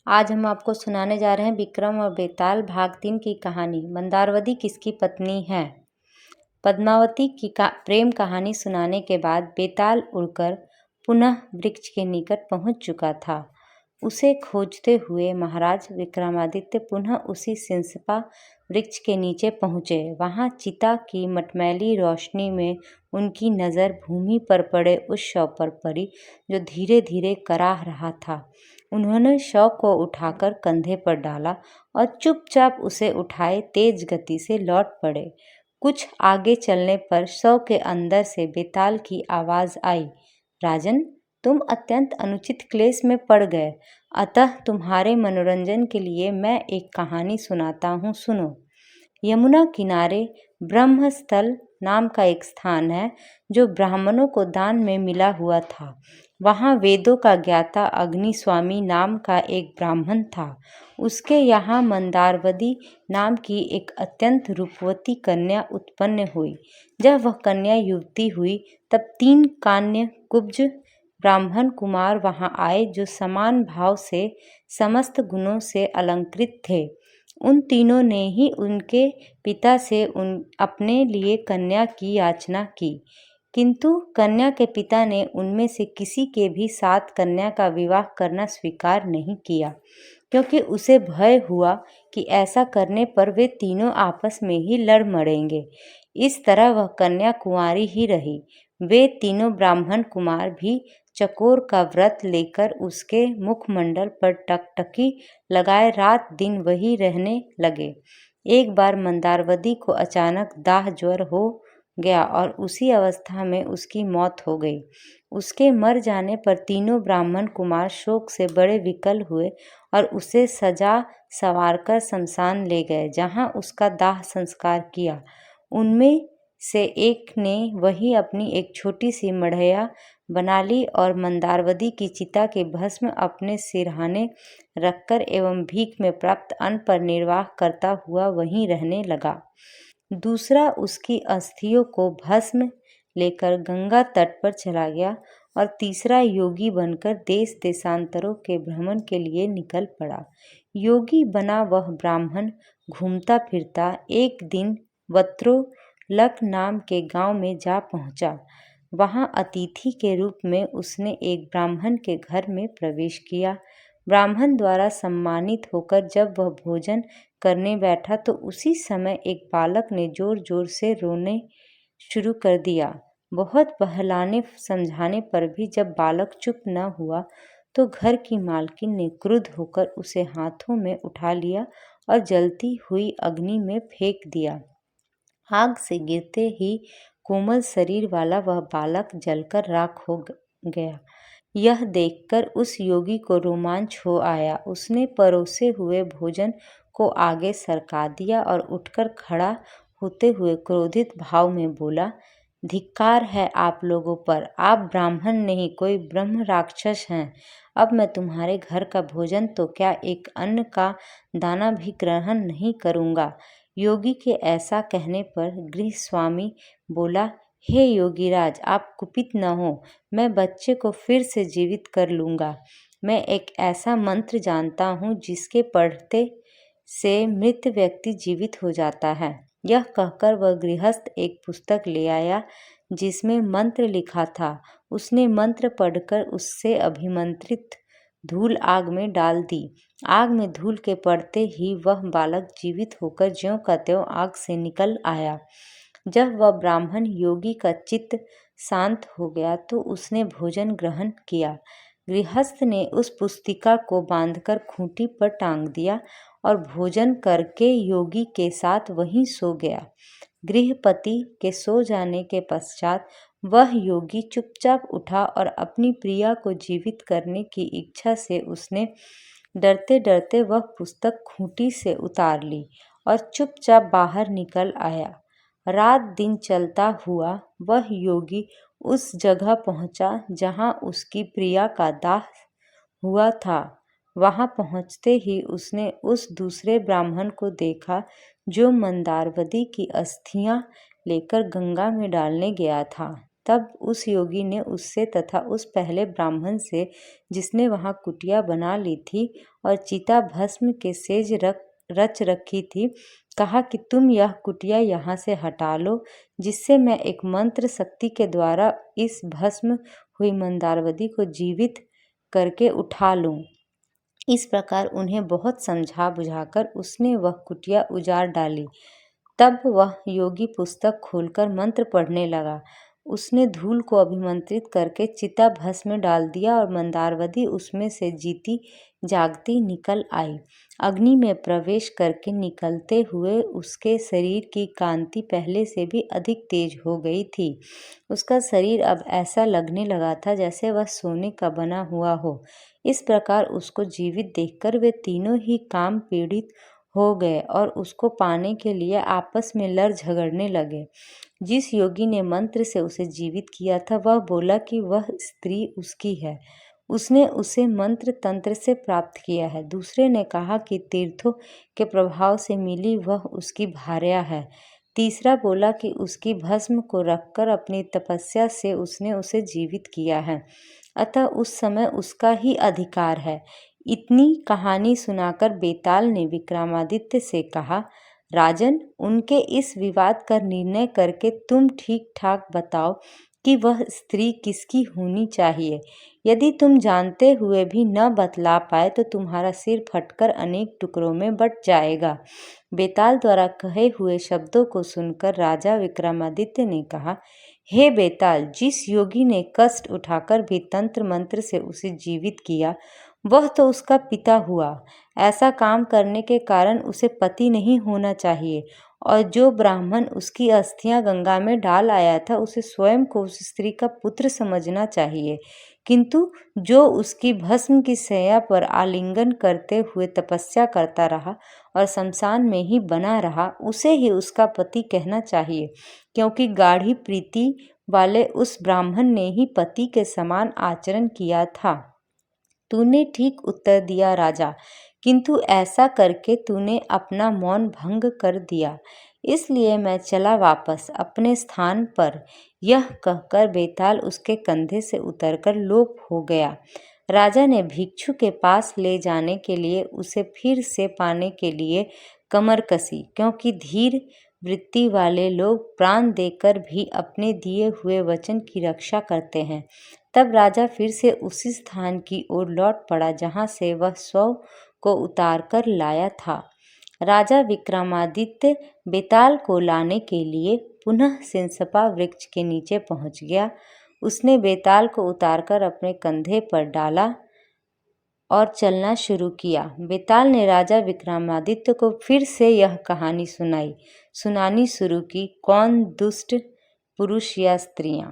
आज हम आपको सुनाने जा रहे हैं विक्रम और बेताल भाग 3 की कहानी। मंदारवती किसकी पत्नी है। पद्मावती की प्रेम कहानी सुनाने के बाद बेताल उड़कर पुनः वृक्ष के निकट पहुंच चुका था। उसे खोजते हुए महाराज विक्रमादित्य पुनः उसी सिंसपा वृक्ष के नीचे पहुँचे। वहाँ चिता की मटमैली रोशनी में उनकी नज़र भूमि पर पड़े उस शव पर पड़ी जो धीरे धीरे कराह रहा था। उन्होंने शव को उठाकर कंधे पर डाला और चुपचाप उसे उठाए तेज गति से लौट पड़े। कुछ आगे चलने पर शव के अंदर से बेताल की आवाज़ आई, राजन, तुम अत्यंत अनुचित क्लेश में पड़ गए, अतः तुम्हारे मनोरंजन के लिए मैं एक कहानी सुनाता हूँ, सुनो। यमुना किनारे ब्रह्मस्थल नाम का एक स्थान है जो ब्राह्मणों को दान में मिला हुआ था। वहाँ वेदों का ज्ञाता अग्निस्वामी नाम का एक ब्राह्मण था। उसके यहाँ मंदारवती नाम की एक अत्यंत रूपवती कन्या उत्पन्न हुई। जब वह कन्या युवती हुई तब 3 कान्य कुब्ज ब्राह्मण कुमार वहाँ आए जो समान भाव से समस्त गुणों से अलंकृत थे। उन तीनों ने ही उनके पिता से अपने लिए कन्या की याचना की, किंतु कन्या के पिता ने उनमें से किसी के भी साथ कन्या का विवाह करना स्वीकार नहीं किया, क्योंकि उसे भय हुआ कि ऐसा करने पर वे तीनों आपस में ही लड़ मरेंगे। इस तरह वह कन्या कुंवारी ही रही। वे तीनों ब्राह्मण कुमार भी चकोर का व्रत लेकर उसके मुखमंडल पर टकटकी लगाए रात दिन वही रहने लगे। एक बार मंदारवती को अचानक दाह ज्वर हो गया और उसी अवस्था में उसकी मौत हो गई। उसके मर जाने पर तीनों ब्राह्मण कुमार शोक से बड़े विकल हुए और उसे सजा संवारकर शमशान ले गए, जहाँ उसका दाह संस्कार किया। उनमें से एक ने वही अपनी एक छोटी सी मढ़ैया बना ली और मंदारवती की चिता के भस्म अपने सिरहाने रखकर एवं भीख में प्राप्त अन्न पर निर्वाह करता हुआ वहीं रहने लगा। दूसरा उसकी अस्थियों को भस्म लेकर गंगा तट पर चला गया और तीसरा योगी बनकर देश देशांतरों के भ्रमण के लिए निकल पड़ा। योगी बना वह ब्राह्मण घूमता फिरता एक दिन वत्रोलक नाम के गांव में जा पहुंचा। वहां अतिथि के रूप में उसने एक ब्राह्मण के घर में प्रवेश किया। ब्राह्मण द्वारा सम्मानित होकर जब वह भोजन करने बैठा तो उसी समय एक बालक ने जोर जोर से रोने शुरू कर दिया। बहुत बहलाने समझाने पर भी जब बालक चुप न हुआ तो घर की मालकिन ने क्रुद्ध होकर उसे हाथों में उठा लिया और जलती हुई अग्नि में फेंक दिया। आग से गिरते ही कोमल शरीर वाला वह बालक जलकर राख हो गया। यह देखकर उस योगी को रोमांच हो आया। उसने परोसे हुए भोजन को आगे सरका दिया और उठकर खड़ा होते हुए क्रोधित भाव में बोला, धिक्कार है आप लोगों पर, आप ब्राह्मण नहीं कोई ब्रह्म राक्षस हैं। अब मैं तुम्हारे घर का भोजन तो क्या एक अन्न का दाना भी ग्रहण नहीं करूँगा। योगी के ऐसा कहने पर गृहस्वामी बोला, हे योगीराज, आप कुपित न हो, मैं बच्चे को फिर से जीवित कर लूँगा। मैं एक ऐसा मंत्र जानता हूँ जिसके पढ़ते से मृत व्यक्ति जीवित हो जाता है। यह कहकर वह गृहस्थ एक पुस्तक ले आया जिसमें मंत्र लिखा था। उसने मंत्र पढ़कर उससे अभिमंत्रित धूल आग में डाल दी। आग में धूल के पड़ते ही वह बालक जीवित होकर ज्यों का त्यों आग से निकल आया। जब वह ब्राह्मण योगी का चित्त शांत हो गया तो उसने भोजन ग्रहण किया। गृहस्थ ने उस पुस्तिका को बांधकर खूंटी पर टांग दिया और भोजन करके योगी के साथ वहीं सो गया। गृहपति के सो जाने के पश्चात वह योगी चुपचाप उठा और अपनी प्रिया को जीवित करने की इच्छा से उसने डरते डरते वह पुस्तक खूंटी से उतार ली और चुपचाप बाहर निकल आया। रात दिन चलता हुआ वह योगी उस जगह पहुंचा जहां उसकी प्रिया का दाह हुआ था। वहां पहुंचते ही उसने उस दूसरे ब्राह्मण को देखा जो मंदारवती की अस्थियां लेकर गंगा में डालने गया था। तब उस योगी ने उससे तथा उस पहले ब्राह्मण से, जिसने वहाँ कुटिया बना ली थी और चिता भस्म के सेज रच रखी थी, कहा कि तुम यह कुटिया यहाँ से हटा लो, जिससे मैं एक मंत्र शक्ति के द्वारा इस भस्म हुई मंदारवती को जीवित करके उठा लूँ। इस प्रकार उन्हें बहुत समझा बुझाकर उसने वह कुटिया उजाड़ डाली। तब वह योगी पुस्तक खोलकर मंत्र पढ़ने लगा। उसने धूल को अभिमंत्रित करके चिता भस्म में डाल दिया और मंदारवती उसमें से जीती जागती निकल आई। अग्नि में प्रवेश करके निकलते हुए उसके शरीर की कांति पहले से भी अधिक तेज हो गई थी। उसका शरीर अब ऐसा लगने लगा था जैसे वह सोने का बना हुआ हो। इस प्रकार उसको जीवित देखकर वे तीनों ही काम पीड़ित हो गए और उसको पाने के लिए आपस में लड़ झगड़ने लगे। जिस योगी ने मंत्र से उसे जीवित किया था वह बोला कि वह स्त्री उसकी है, उसने उसे मंत्र तंत्र से प्राप्त किया है। दूसरे ने कहा कि तीर्थों के प्रभाव से मिली वह उसकी भार्या है। तीसरा बोला कि उसकी भस्म को रखकर अपनी तपस्या से उसने उसे जीवित किया है, अतः उस समय उसका ही अधिकार है। इतनी कहानी सुनाकर बेताल ने विक्रमादित्य से कहा, राजन, उनके इस विवाद का निर्णय करके तुम ठीक ठाक बताओ कि वह स्त्री किसकी होनी चाहिए। यदि तुम जानते हुए भी न बतला पाए तो तुम्हारा सिर फटकर अनेक टुकड़ों में बट जाएगा। बेताल द्वारा कहे हुए शब्दों को सुनकर राजा विक्रमादित्य ने कहा, हे बेताल, जिस योगी ने कष्ट उठाकर भी तंत्र मंत्र से उसे जीवित किया वह तो उसका पिता हुआ। ऐसा काम करने के कारण उसे पति नहीं होना चाहिए, और जो ब्राह्मण उसकी अस्थियां गंगा में डाल आया था उसे स्वयं को उस स्त्री का पुत्र समझना चाहिए, किंतु जो उसकी भस्म की शैया पर आलिंगन करते हुए तपस्या करता रहा और शमशान में ही बना रहा उसे ही उसका पति कहना चाहिए, क्योंकि गाढ़ी प्रीति वाले उस ब्राह्मण ने ही पति के समान आचरण किया था। तूने ठीक उत्तर दिया राजा, किंतु ऐसा करके तूने अपना मौन भंग कर दिया, इसलिए मैं चला वापस अपने स्थान पर। यह कहकर बेताल उसके कंधे से उतरकर लोप हो गया। राजा ने भिक्षु के पास ले जाने के लिए उसे फिर से पाने के लिए कमर कसी, क्योंकि धीर वृत्ति वाले लोग प्राण देकर भी अपने दिए हुए वचन की रक्षा करते हैं। तब राजा फिर से उसी स्थान की ओर लौट पड़ा जहाँ से वह स्वयं को उतार कर लाया था। राजा विक्रमादित्य बेताल को लाने के लिए पुनः सिंसपा वृक्ष के नीचे पहुँच गया। उसने बेताल को उतारकर अपने कंधे पर डाला और चलना शुरू किया। बेताल ने राजा विक्रमादित्य को फिर से यह कहानी सुनानी शुरू की, कौन दुष्ट पुरुष या स्त्रियां।